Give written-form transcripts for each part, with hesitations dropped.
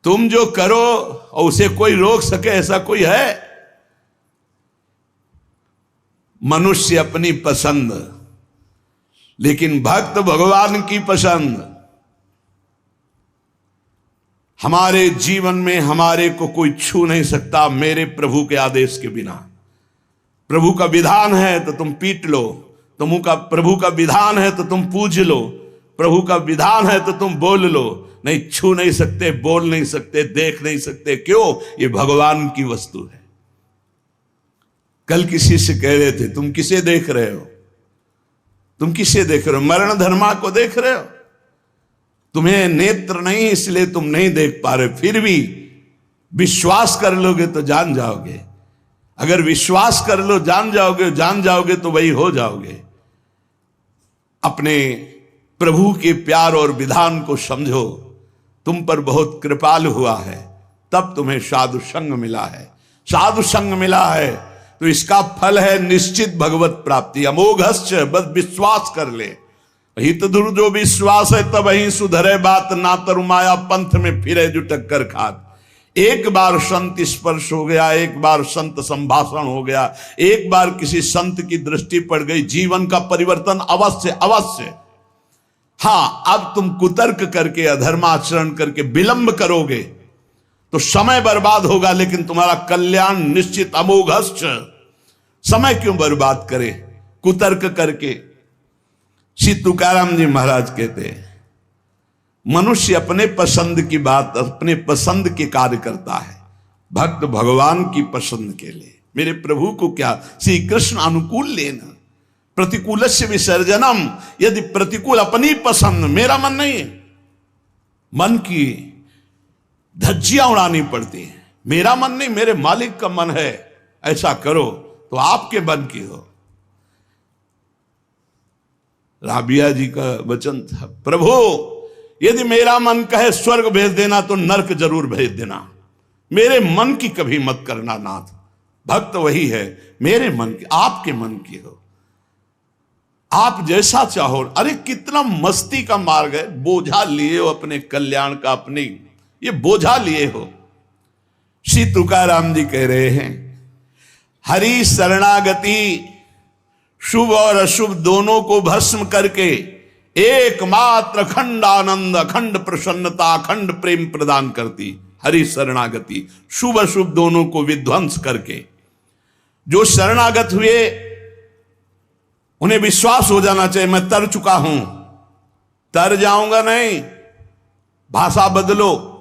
तुम जो करो और उसे कोई रोक सके ऐसा कोई है? मनुष्य अपनी पसंद, लेकिन भक्त भगवान की पसंद। हमारे जीवन में हमारे को कोई छू नहीं सकता मेरे प्रभु के आदेश के बिना। प्रभु का विधान है तो तुम पीट लो, प्रभु का विधान है तो तुम पूज लो, प्रभु का विधान है तो तुम बोल लो। नहीं, छू नहीं सकते, बोल नहीं सकते, देख नहीं सकते। क्यों? ये भगवान की वस्तु है। कल किसी से कह रहे थे, तुम किसे देख रहे हो? तुम किसे देख रहे हो? मरण धर्मा को देख रहे हो? तुम्हें नेत्र नहीं इसलिए तुम नहीं देख पा रहे, फिर भी विश्वास कर लोगे तो जान जाओगे। अगर विश्वास कर लो जान जाओगे तो वही हो जाओगे। अपने प्रभु के प्यार और विधान को समझो। तुम पर बहुत कृपालु हुआ है, तब तुम्हें साधु संग मिला है। साधु संग मिला है तो इसका फल है निश्चित भगवत प्राप्ति। अमोघश्च, बस विश्वास कर ले। हित दुर जो विश्वास है तब ही सुधरे बात, ना तरुमाया पंथ में फिरे जो टक्कर खात। एक बार संत स्पर्श हो गया, एक बार संत संभाषण हो गया, एक बार किसी संत की दृष्टि पड़ गई, जीवन का परिवर्तन अवश्य अवश्य। हाँ, अब तुम कुतर्क करके अधर्माचरण करके विलंब करोगे तो समय बर्बाद होगा, लेकिन तुम्हारा कल्याण निश्चित। अमोघश्च, समय क्यों बर्बाद करे कुतर्क करके? श्री तुकाराम जी महाराज कहते हैं, मनुष्य अपने पसंद की बात, अपने पसंद के कार्य करता है, भक्त भगवान की पसंद के लिए। मेरे प्रभु को क्या श्री कृष्ण अनुकूल लेना, प्रतिकूलस्य विसर्जनम। यदि प्रतिकूल अपनी पसंद, मेरा मन नहीं है, मन की धज्जियां उड़ानी पड़ती हैं। मेरा मन नहीं, मेरे मालिक का मन है, ऐसा करो तो आपके मन की हो। राबिया जी का वचन था, प्रभु यदि मेरा मन कहे स्वर्ग भेज देना तो नरक जरूर भेज देना, मेरे मन की कभी मत करना नाथ। भक्त वही है, मेरे मन की, आपके मन की हो, आप जैसा चाहो। अरे कितना मस्ती का मार्ग है, बोझा लिए हो अपने कल्याण का, अपने ये बोझा लिए हो। श्री तुकाराम जी कह रहे हैं, हरि शरणागति शुभ और अशुभ दोनों को भस्म करके एकमात्र अखंड आनंद, अखंड प्रसन्नता, अखंड प्रेम प्रदान करती। हरि शरणागति शुभ अशुभ दोनों को विध्वंस करके, जो शरणागत हुए उन्हें विश्वास हो जाना चाहिए मैं तर चुका हूं, तर जाऊंगा नहीं, भाषा बदलो,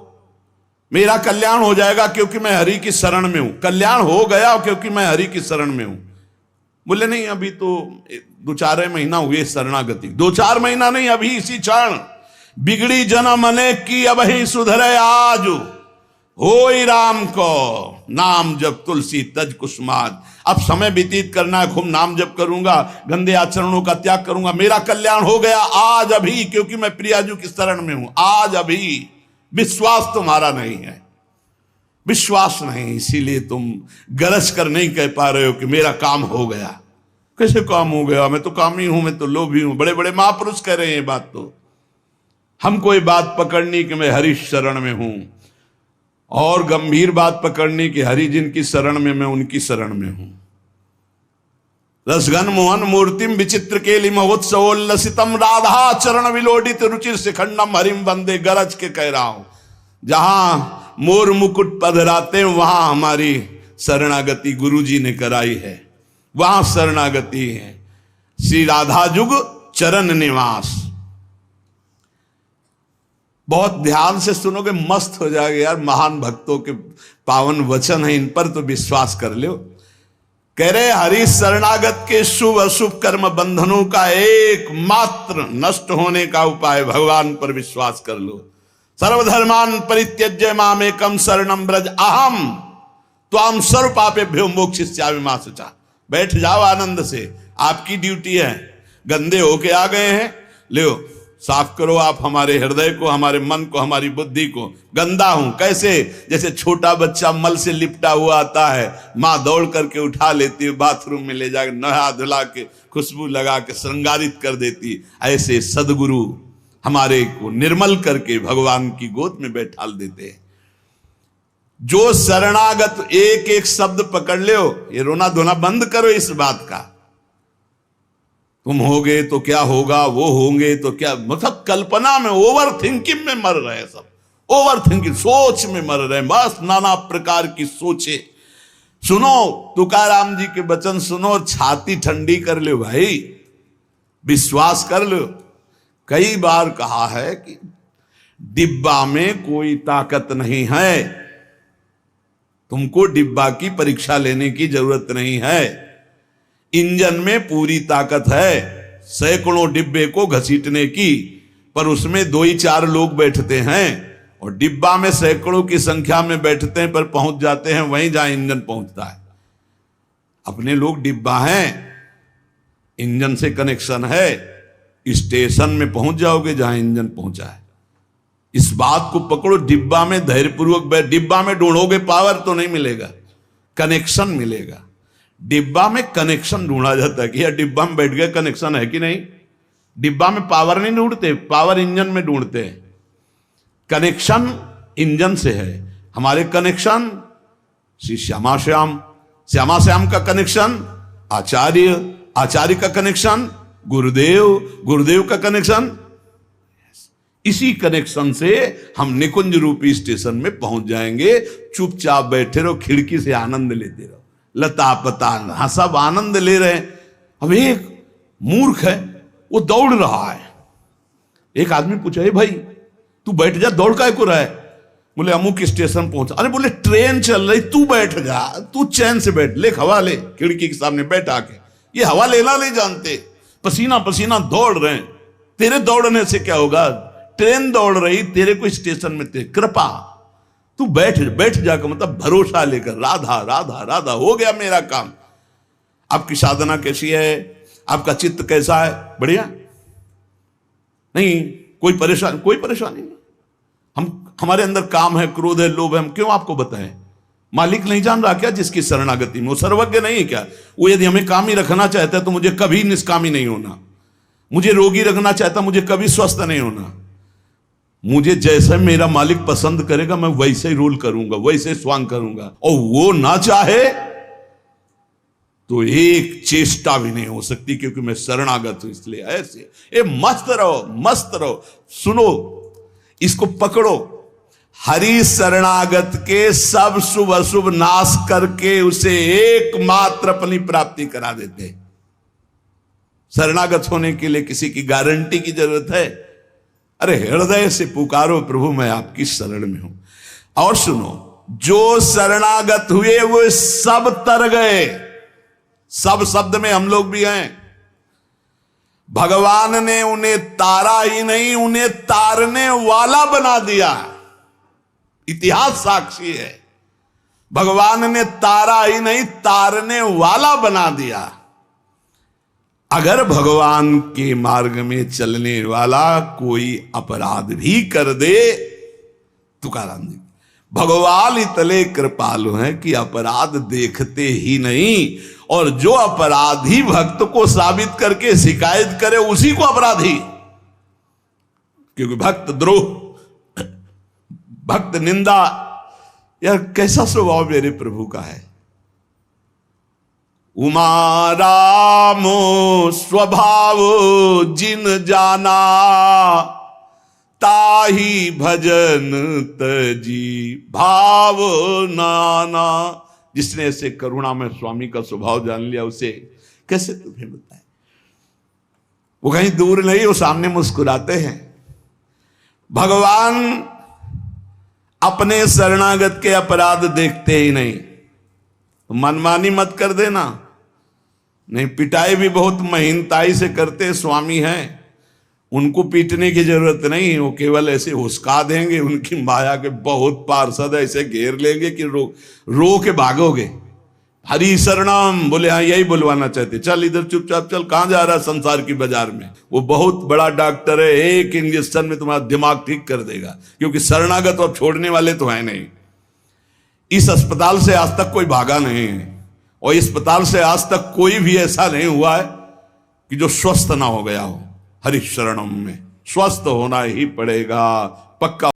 मेरा कल्याण हो जाएगा क्योंकि मैं हरि की शरण में हूं। कल्याण हो गया क्योंकि मैं हरि की शरण में हूं। बोले नहीं, अभी तो 2-4 महीना हुए शरणागति। 2-4 महीना नहीं, अभी इसी क्षण। बिगड़ी जन्म अनेक की अब ही सुधरे आज, होई राम को नाम जब तुलसी तज कुसुमाज। अब समय व्यतीत करना है, खूब नाम जप करूंगा, गंदे आचरणों का त्याग करूंगा, मेरा कल्याण हो गया आज अभी, क्योंकि मैं प्रियाजू की शरण में हूं। आज अभी विश्वास तुम्हारा नहीं है, विश्वास नहीं, इसीलिए तुम गरज कर नहीं कह पा रहे हो कि मेरा काम हो गया। कैसे काम हो गया? मैं तो कामी हूं, मैं तो लोभी हूं। बड़े बड़े महापुरुष कह रहे हैं ये बात। तो हमको ये बात पकड़नी कि मैं हरि शरण में हूं, और गंभीर बात पकड़नी कि हरि जिनकी शरण में मैं उनकी शरण में हूं। रसघन मोहन मूर्तिम विचित्र केलि महोत्सवोल्लसितम राधा चरण विलोडित रुचिर शिखंडम हरिम वंदे। गरज के कह रहा हूं, जहां मोर मुकुट पधराते वहां हमारी शरणागति गुरुजी ने कराई है, वहां शरणागति है। श्री राधा जुग चरण निवास। बहुत ध्यान से सुनोगे, मस्त हो जाएगा यार। महान भक्तों के पावन वचन है, इन पर तो विश्वास कर लो। कह रहे हरि शरणागत के शुभ अशुभ कर्म बंधनों का एकमात्र नष्ट होने का उपाय भगवान पर विश्वास कर लो। सर्वधर्मान परित्यज्य मामेकम शरणम ब्रज अहम त्वाम सर्व पापेभ्यो मोक्षयिष्यामि मा शुचा। बैठ जाओ आनंद से, आपकी ड्यूटी है। गंदे होके आ गए हैं, लो साफ करो आप हमारे हृदय को, हमारे मन को, हमारी बुद्धि को। गंदा हूं कैसे? जैसे छोटा बच्चा मल से लिपटा हुआ आता है, माँ दौड़ करके उठा लेती है, बाथरूम में ले जाकर नहा धुला के खुशबू लगा के श्रृंगारित कर देती। ऐसे सदगुरु हमारे को निर्मल करके भगवान की गोद में बैठाल देते हैं। जो शरणागत, एक एक शब्द पकड़ लो, ये रोना धोना बंद करो इस बात का। तुम होगे तो क्या होगा, वो होंगे तो क्या, मतलब कल्पना में, ओवर थिंकिंग में मर रहे हैं सब, ओवर थिंकिंग, सोच में मर रहे हैं, बस नाना प्रकार की सोचे। सुनो तुकाराम जी के वचन सुनो और छाती ठंडी कर लो भाई, विश्वास कर लो। कई बार कहा है कि डिब्बा में कोई ताकत नहीं है, तुमको डिब्बा की परीक्षा लेने की जरूरत नहीं है, इंजन में पूरी ताकत है सैकड़ों डिब्बे को घसीटने की, पर उसमें 2 ही 4 लोग बैठते हैं, और डिब्बा में सैकड़ों की संख्या में बैठते हैं पर पहुंच जाते हैं वहीं जहां इंजन पहुंचता है। अपने लोग डिब्बा हैं, इंजन से कनेक्शन है, स्टेशन में पहुंच जाओगे जहां इंजन पहुंचा है। इस बात को पकड़ो, डिब्बा में धैर्यपूर्वक डिब्बा में ढूंढोगे पावर तो नहीं मिलेगा, कनेक्शन मिलेगा। डिब्बा में कनेक्शन ढूंढा जाता है कि यार डिब्बा में बैठ गए, कनेक्शन है कि नहीं। डिब्बा में पावर नहीं ढूंढते, पावर इंजन में ढूंढते हैं। कनेक्शन इंजन से है। हमारे कनेक्शन श्री श्यामा श्याम, श्यामा श्याम का कनेक्शन आचार्य, आचार्य का कनेक्शन गुरुदेव, गुरुदेव का कनेक्शन, इसी कनेक्शन से हम निकुंज रूपी स्टेशन में पहुंच जाएंगे। चुपचाप बैठे रहो, खिड़की से आनंद लेते रहो, लता पता, हाँ सब आनंद ले रहे हैं। अब एक मूर्ख है, वो दौड़ रहा है। एक आदमी पूछा, हे भाई तू बैठ जा, दौड़ काहे को रहा है? बोले अमुक स्टेशन पहुंचा। अरे बोले ट्रेन चल रही, तू बैठ जा, तू चैन से बैठ, ले हवा ले, खिड़की के सामने बैठ आके। ये हवा लेना नहीं जानते, पसीना पसीना दौड़ रहे हैं। तेरे दौड़ने से क्या होगा? ट्रेन दौड़ रही, तेरे को स्टेशन में थे, कृपा तू बैठ बैठ जाकर, मतलब भरोसा लेकर, राधा राधा राधा, हो गया मेरा काम। आपकी साधना कैसी है? आपका चित्त कैसा है? बढ़िया नहीं? कोई परेशानी नहीं। हमारे अंदर काम है, क्रोध है, लोभ है, हम क्यों आपको बताएं? मालिक नहीं जान रहा क्या जिसकी शरणागति में? वो सर्वज्ञ नहीं है क्या? वो यदि हमें कामी रखना चाहता है तो मुझे कभी निष्कामी नहीं होना, मुझे रोगी रखना चाहता, मुझे कभी स्वस्थ नहीं होना। मुझे जैसे मेरा मालिक पसंद करेगा मैं वैसे ही रोल करूंगा, वैसे स्वांग करूंगा, और वो ना चाहे तो एक चेष्टा भी नहीं हो सकती, क्योंकि मैं शरणागत हूं। इसलिए ऐसे ए मस्त रहो, मस्त रहो। सुनो, इसको पकड़ो। हरि शरणागत के सब शुभ अशुभ नाश करके उसे एकमात्र अपनी प्राप्ति करा देते। शरणागत होने के लिए किसी की गारंटी की जरूरत है? अरे हृदय से पुकारो, प्रभु मैं आपकी शरण में हूं। और सुनो, जो शरणागत हुए वो सब तर गए। सब शब्द में हम लोग भी हैं। भगवान ने उन्हें तारा ही नहीं, उन्हें तारने वाला बना दिया। इतिहास साक्षी है, भगवान ने तारा ही नहीं, तारने वाला बना दिया। अगर भगवान के मार्ग में चलने वाला कोई अपराध भी कर दे, तुकाराम जी, भगवान इतने कृपालु हैं कि अपराध देखते ही नहीं, और जो अपराधी भक्त को साबित करके शिकायत करे उसी को अपराधी। क्योंकि भक्त द्रोह, भक्त निंदा, यह कैसा स्वभाव मेरे प्रभु का है। उमा रामो स्वभाव जिन जाना, ताही भजन तजी भाव नाना। जिसने ऐसे करुणा में स्वामी का स्वभाव जान लिया, उसे कैसे तुम्हें बताए। वो कहीं दूर नहीं, वो सामने मुस्कुराते हैं। भगवान अपने शरणागत के अपराध देखते ही नहीं। तो मनमानी मत कर देना। नहीं, पिटाई भी बहुत महीनताई से करते स्वामी हैं, उनको पीटने की जरूरत नहीं, वो केवल ऐसे हुस्का देंगे। उनकी माया के बहुत पार्षद ऐसे घेर लेंगे कि रो के भागोगे। हरि शरणम बोले, हाँ यही बुलवाना चाहते, चल इधर चुपचाप चल, कहां जा रहा संसार की बाजार में। वो बहुत बड़ा डॉक्टर है, एक इंजेक्शन में तुम्हारा दिमाग ठीक कर देगा, क्योंकि शरणागत और छोड़ने वाले तो है नहीं। इस अस्पताल से आज तक कोई भागा नहीं है, और इस अस्पताल से आज तक कोई भी ऐसा नहीं हुआ है कि जो स्वस्थ ना हो गया हो। हरि शरणम में स्वस्थ होना ही पड़ेगा, पक्का।